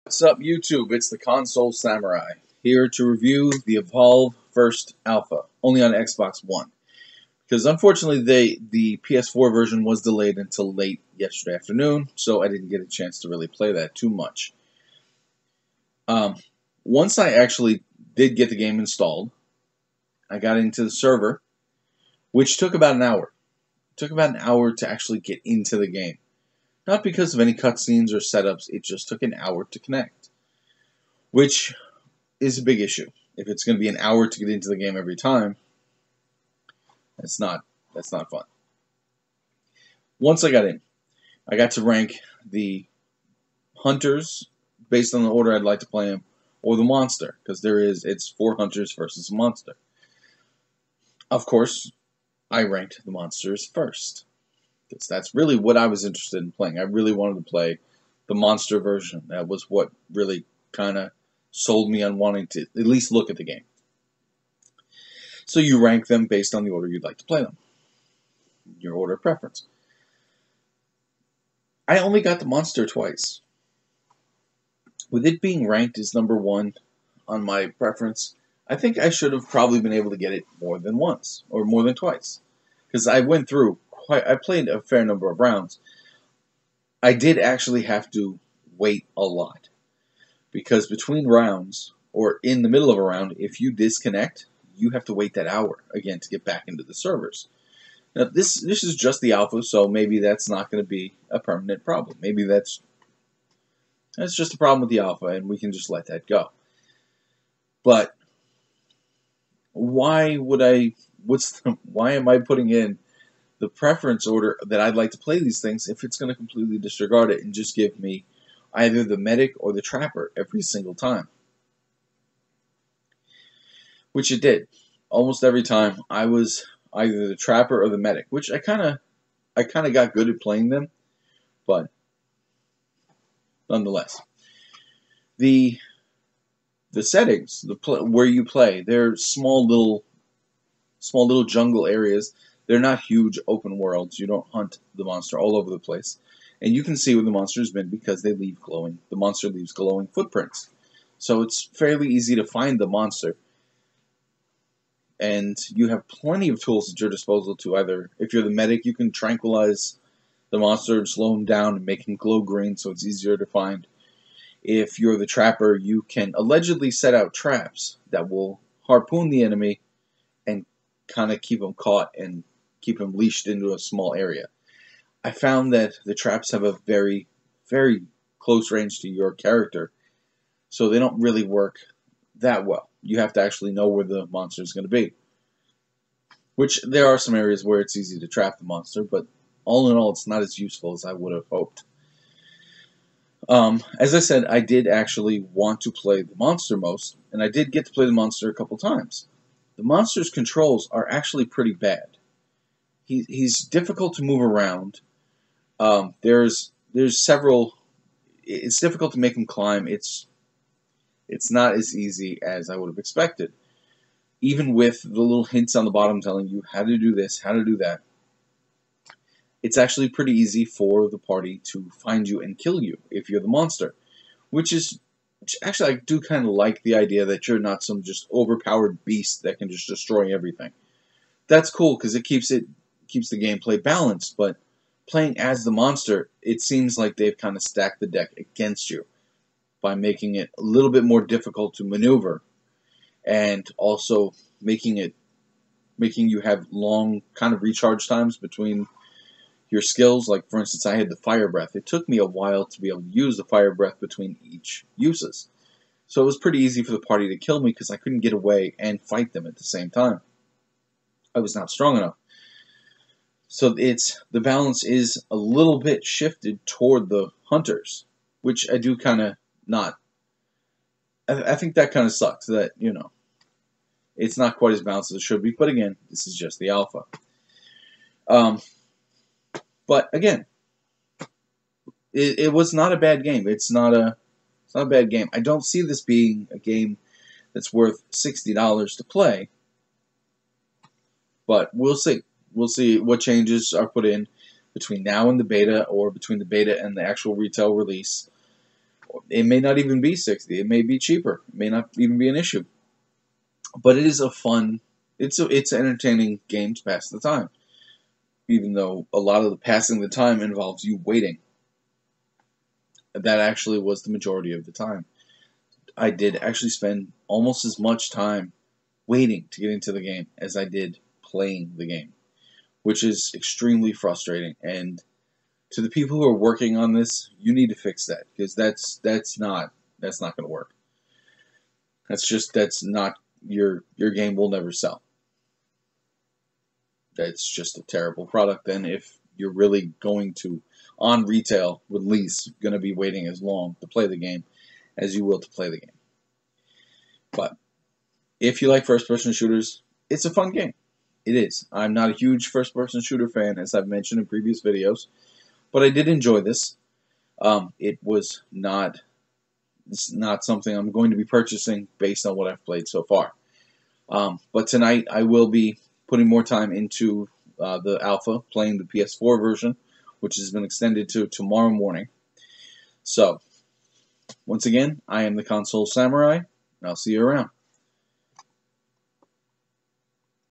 What's up, YouTube? It's the Console Samurai, here to review the Evolve First Alpha, only on Xbox One. Because unfortunately, the PS4 version was delayed until late yesterday afternoon, so I didn't get a chance to really play that too much. Once I actually did get the game installed, I got into the server, which took about an hour. It took about an hour to actually get into the game. Not because of any cutscenes or setups, it just took an hour to connect. Which is a big issue. If it's going to be an hour to get into the game every time, that's not fun. Once I got in, I got to rank the hunters based on the order I'd like to play them, or the monster, because it's 4 hunters versus a monster. Of course, I ranked the monsters first. Because that's really what I was interested in playing. I really wanted to play the monster version. That was what really kind of sold me on wanting to at least look at the game. So you rank them based on the order you'd like to play them. Your order of preference. I only got the monster twice. With it being ranked as number 1 on my preference, I think I should have probably been able to get it more than once, or more than twice. Because I went through I played a fair number of rounds. I did actually have to wait a lot. Because between rounds, or in the middle of a round, if you disconnect, you have to wait that hour again to get back into the servers. Now, this is just the alpha, so maybe that's not going to be a permanent problem. Maybe that's just a problem with the alpha, and we can just let that go. But why am I putting in the preference order that I'd like to play these things if it's going to completely disregard it and just give me either the medic or the trapper every single time? Which it did. Almost every time I was either the trapper or the medic, which I kind of got good at playing them, but nonetheless. The settings, where you play, they're small little jungle areas. They're not huge open worlds. You don't hunt the monster all over the place. And you can see where the monster's been because the monster leaves glowing footprints. So it's fairly easy to find the monster. And you have plenty of tools at your disposal to either, if you're the medic, you can tranquilize the monster and slow him down and make him glow green so it's easier to find. If you're the trapper, you can allegedly set out traps that will harpoon the enemy and kind of keep them caught and keep them leashed into a small area. I found that the traps have a very, very close range to your character, so they don't really work that well. You have to actually know where the monster is going to be. Which, there are some areas where it's easy to trap the monster, but all in all, it's not as useful as I would have hoped. As I said, I did actually want to play the monster most, and I did get to play the monster a couple times. The monster's controls are actually pretty bad. He's difficult to move around. There's several. It's difficult to make him climb. It's not as easy as I would have expected. Even with the little hints on the bottom telling you how to do this, how to do that, it's actually pretty easy for the party to find you and kill you if you're the monster. Which actually, I do kind of like the idea that you're not some just overpowered beast that can just destroy everything. That's cool because it keeps the gameplay balanced, but playing as the monster, it seems like they've kind of stacked the deck against you by making it a little bit more difficult to maneuver, and also making you have long kind of recharge times between your skills. Like, for instance, I had the fire breath. It took me a while to be able to use the fire breath between each uses. So it was pretty easy for the party to kill me because I couldn't get away and fight them at the same time. I was not strong enough. So the balance is a little bit shifted toward the hunters, which I do kind of not. I think that kind of sucks that, it's not quite as balanced as it should be. But again, this is just the alpha. But again, it was not a bad game. It's not a bad game. I don't see this being a game that's worth $60 to play. But we'll see. We'll see what changes are put in between now and the beta, or between the beta and the actual retail release. It may not even be 60. It may be cheaper. It may not even be an issue. But it is a fun, it's an entertaining game to pass the time. Even though a lot of the passing the time involves you waiting. That actually was the majority of the time. I did actually spend almost as much time waiting to get into the game as I did playing the game, which is extremely frustrating. And to the people who are working on this, you need to fix that, because that's not going to work. That's not your game will never sell. That's just a terrible product. And if you're really going to, on retail release, going to be waiting as long to play the game as you will to play the game. But if you like first-person shooters, it's a fun game. It is. I'm not a huge first-person shooter fan, as I've mentioned in previous videos, but I did enjoy this. It's not something I'm going to be purchasing based on what I've played so far. But tonight I will be putting more time into the alpha, playing the PS4 version, which has been extended to tomorrow morning. So, once again, I am the Console Samurai, and I'll see you around.